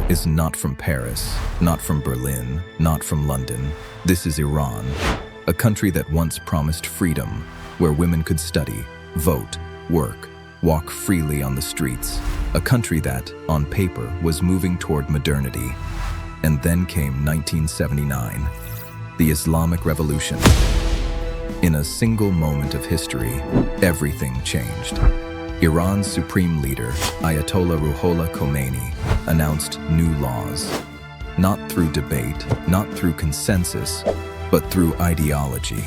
is not from Paris, not from Berlin, not from London. This is Iran, a country that once promised freedom, where women could study, vote, work, walk freely on the streets. A country that, on paper, was moving toward modernity. And then came 1979, the Islamic Revolution. In a single moment of history, everything changed. Iran's supreme leader, Ayatollah Ruhollah Khomeini, announced new laws. Not through debate, not through consensus, but through ideology.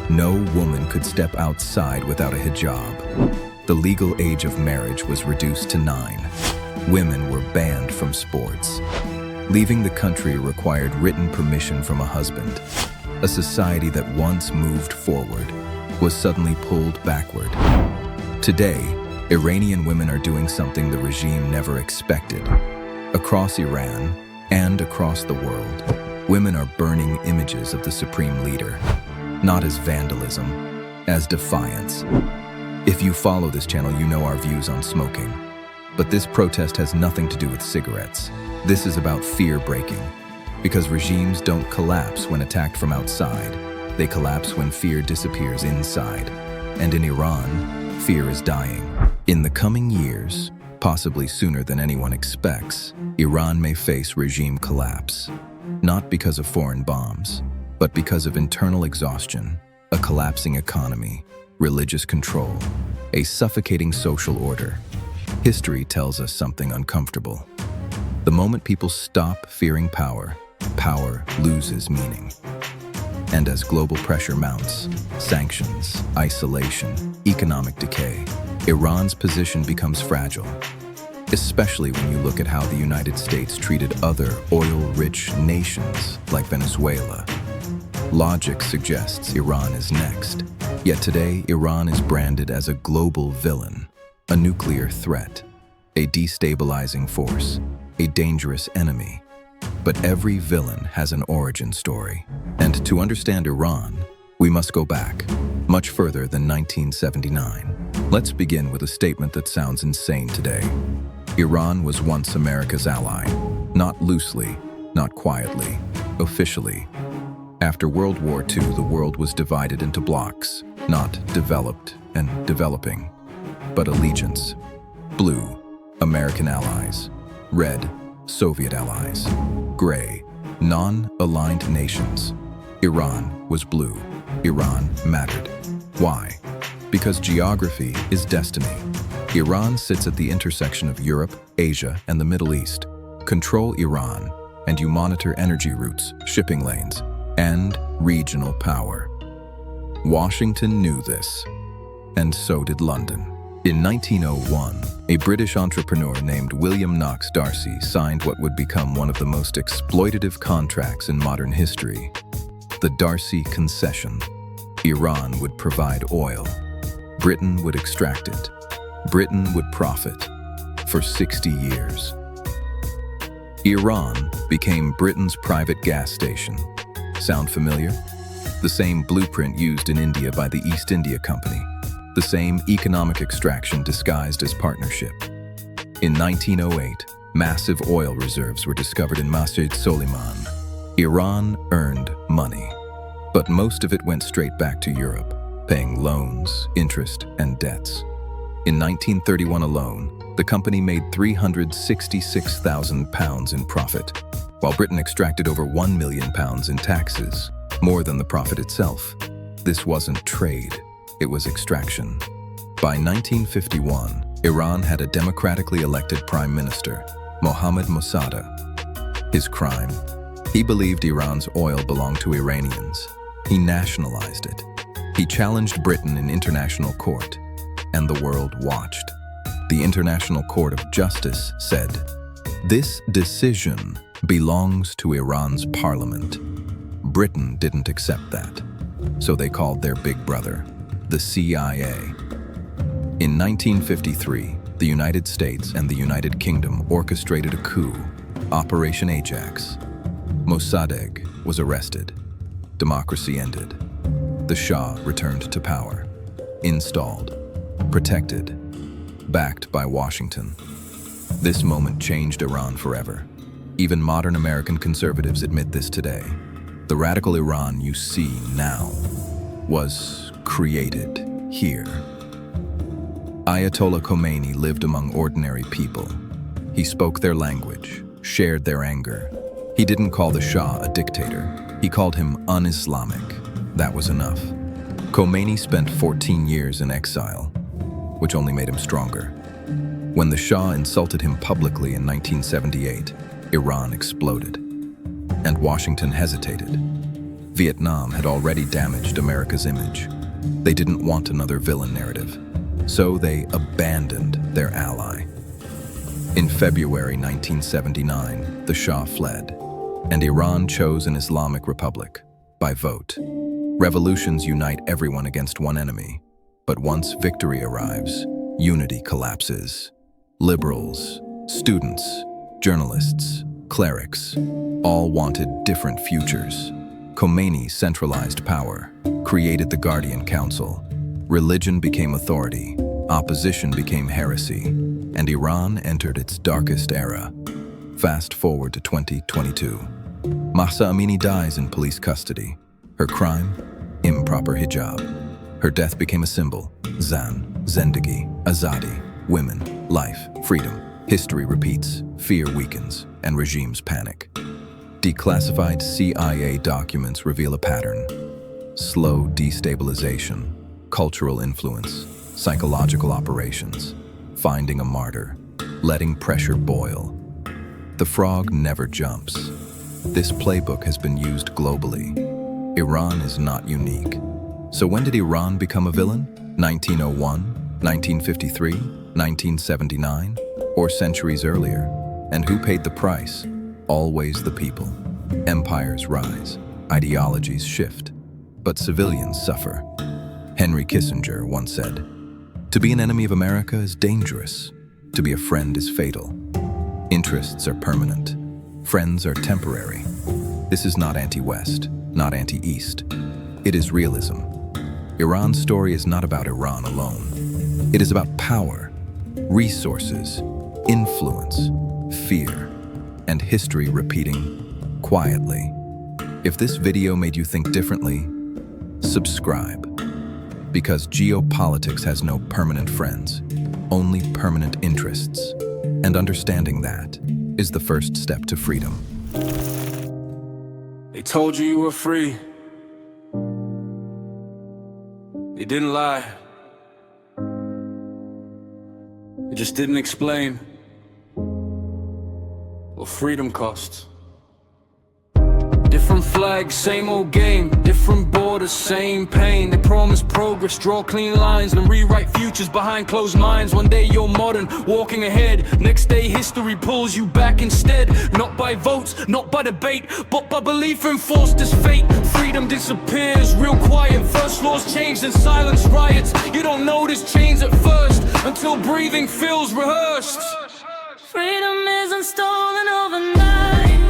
No woman could step outside without a hijab. The legal age of marriage was reduced to 9. Women were banned from sports. Leaving the country required written permission from a husband. A society that once moved forward was suddenly pulled backward. Today, Iranian women are doing something the regime never expected. Across Iran and across the world, women are burning images of the supreme leader, not as vandalism, as defiance. If you follow this channel, you know our views on smoking. But this protest has nothing to do with cigarettes. This is about fear-breaking. Because regimes don't collapse when attacked from outside. They collapse when fear disappears inside. And in Iran, fear is dying. In the coming years, possibly sooner than anyone expects, Iran may face regime collapse. Not because of foreign bombs, but because of internal exhaustion, a collapsing economy, religious control, a suffocating social order. History tells us something uncomfortable. The moment people stop fearing power, power loses meaning. And as global pressure mounts, sanctions, isolation, economic decay, Iran's position becomes fragile. Especially when you look at how the United States treated other oil-rich nations like Venezuela. Logic suggests Iran is next. Yet today, Iran is branded as a global villain, a nuclear threat, a destabilizing force, a dangerous enemy. But every villain has an origin story. And to understand Iran, we must go back, much further than 1979. Let's begin with a statement that sounds insane today. Iran was once America's ally, not loosely, not quietly, officially. After World War II, the world was divided into blocks, not developed and developing, but allegiance. Blue, American allies. Red, Soviet allies. Gray, non-aligned nations. Iran was blue. Iran mattered. Why? Because geography is destiny. Iran sits at the intersection of Europe, Asia, and the Middle East. Control Iran, and you monitor energy routes, shipping lanes, and regional power. Washington knew this, and so did London. In 1901, a British entrepreneur named William Knox Darcy signed what would become one of the most exploitative contracts in modern history, the Darcy Concession. Iran would provide oil. Britain would extract it. Britain would profit for 60 years. Iran became Britain's private gas station. Sound familiar? The same blueprint used in India by the East India Company. The same economic extraction disguised as partnership. In 1908, massive oil reserves were discovered in Masjid Soliman. Iran earned money, but most of it went straight back to Europe, paying loans, interest, and debts. In 1931 alone, the company made £366,000 in profit, while Britain extracted over £1 million in taxes, more than the profit itself. This wasn't trade. It was extraction. By 1951, Iran had a democratically elected prime minister, Mohammad Mossadegh. His crime? He believed Iran's oil belonged to Iranians. He nationalized it. He challenged Britain in international court, and the world watched. The International Court of Justice said, "This decision belongs to Iran's parliament." Britain didn't accept that, so they called their big brother, the CIA. In 1953, the United States and the United Kingdom orchestrated a coup, Operation Ajax. Mossadegh was arrested. Democracy ended. The Shah returned to power. Installed. Protected. Backed by Washington. This moment changed Iran forever. Even modern American conservatives admit this today. The radical Iran you see now was created here. Ayatollah Khomeini lived among ordinary people. He spoke their language, shared their anger. He didn't call the Shah a dictator. He called him un-Islamic. That was enough. Khomeini spent 14 years in exile, which only made him stronger. When the Shah insulted him publicly in 1978, Iran exploded, and Washington hesitated. Vietnam had already damaged America's image. They didn't want another villain narrative, so they abandoned their ally. In February 1979, the Shah fled, and Iran chose an Islamic republic by vote. Revolutions unite everyone against one enemy, but once victory arrives, unity collapses. Liberals, students, journalists, clerics, all wanted different futures. Khomeini centralized power, created the Guardian Council. Religion became authority, opposition became heresy, and Iran entered its darkest era. Fast forward to 2022. Mahsa Amini dies in police custody. Her crime? Improper hijab. Her death became a symbol. Zan, Zendagi, Azadi, women, life, freedom. History repeats, fear weakens, and regimes panic. Declassified CIA documents reveal a pattern. Slow destabilization, cultural influence, psychological operations, finding a martyr, letting pressure boil. The frog never jumps. This playbook has been used globally. Iran is not unique. So when did Iran become a villain? 1901, 1953, 1979, or centuries earlier? And who paid the price? Always the people. Empires rise, ideologies shift, but civilians suffer. Henry Kissinger once said, "To be an enemy of America is dangerous. To be a friend is fatal. Interests are permanent. Friends are temporary." This is not anti-West, not anti-East. It is realism. Iran's story is not about Iran alone. It is about power, resources, influence, fear, and history repeating quietly. If this video made you think differently, subscribe. Because geopolitics has no permanent friends, only permanent interests. And understanding that is the first step to freedom. They told you you were free. They didn't lie. They just didn't explain what freedom costs. Different flags, same old game. Different borders, same pain. They promise progress, draw clean lines, and rewrite futures behind closed minds. One day you're modern, walking ahead. Next day history pulls you back instead. Not by votes, not by debate, but by belief enforced as fate. Freedom disappears real quiet. First laws changed and silence riots. You don't notice change at first until breathing feels rehearsed. Freedom isn't stolen overnight.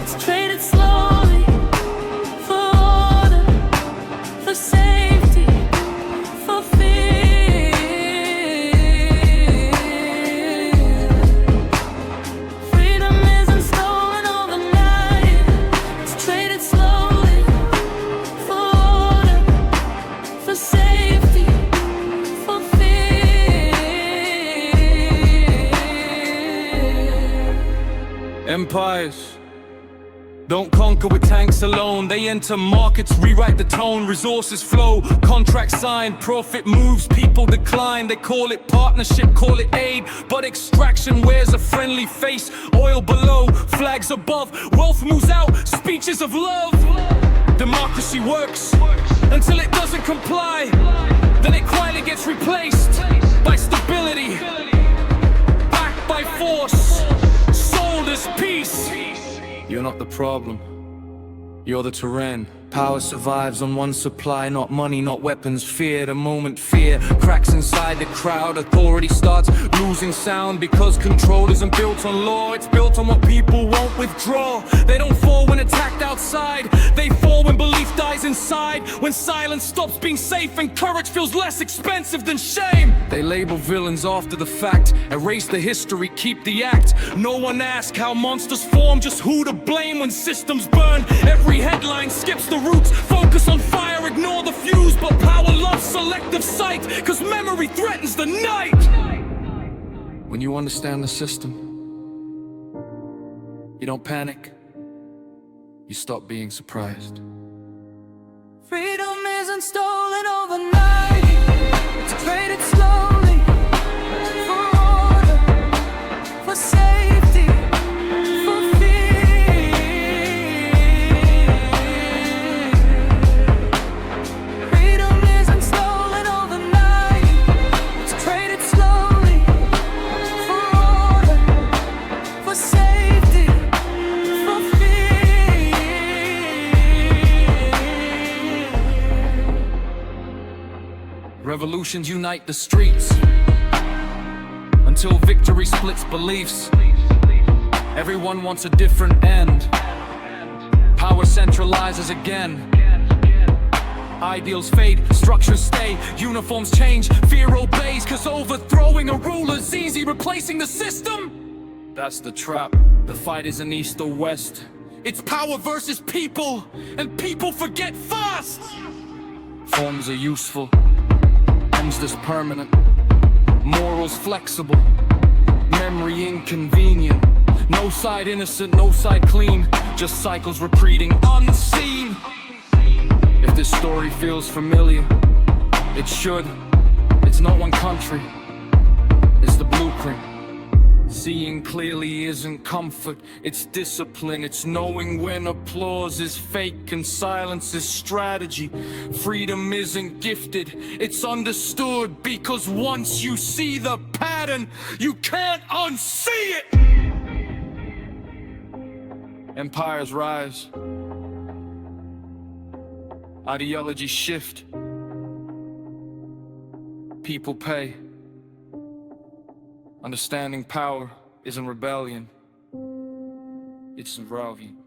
It's traded slowly for order, for safety, for fear. Freedom isn't stolen overnight. It's traded slowly for order, for safety, for fear. Empires don't conquer with tanks alone. They enter markets, rewrite the tone. Resources flow, contracts signed, profit moves, people decline. They call it partnership, call it aid, but extraction wears a friendly face. Oil below, flags above, wealth moves out, speeches of love. Democracy works until it doesn't comply. Then it quietly gets replaced by stability, backed by force, sold as peace. You're not the problem, you're the terrain. Power survives on one supply, not money, not weapons, fear. The moment fear cracks inside the crowd, authority starts losing sound, because control isn't built on law, it's built on what people won't withdraw. They don't fall when attacked outside, they fall when belief dies inside, when silence stops being safe and courage feels less expensive than shame. They label villains after the fact, erase the history, keep the act. No one asks how monsters form, just who to blame when systems burn. Every headline skips the roots, focus on fire, ignore the fuse. But power loves selective sight, cause memory threatens the night. When you understand the system, you don't panic, you stop being surprised. Freedom isn't stolen overnight, it's traded slowly for order, for safety, for fear. Freedom isn't stolen overnight, it's traded slowly for order, for safety, for fear. Revolutions unite the streets until victory splits beliefs. Everyone wants a different end. Power centralizes again. Ideals fade, structures stay, uniforms change, fear obeys, cause overthrowing a ruler's easy, replacing the system, that's the trap. The fight isn't east or west, it's power versus people, and people forget fast. Forms are useful, ends that's permanent, morals flexible, memory inconvenient. No side innocent, no side clean, just cycles repeating unseen. If this story feels familiar, it should. It's not one country, it's the blueprint. Seeing clearly isn't comfort, it's discipline. It's knowing when applause is fake and silence is strategy. Freedom isn't gifted, it's understood, because once you see the pattern, you can't unsee it. Empires rise, ideologies shift, people pay. Understanding power isn't rebellion, it's involving.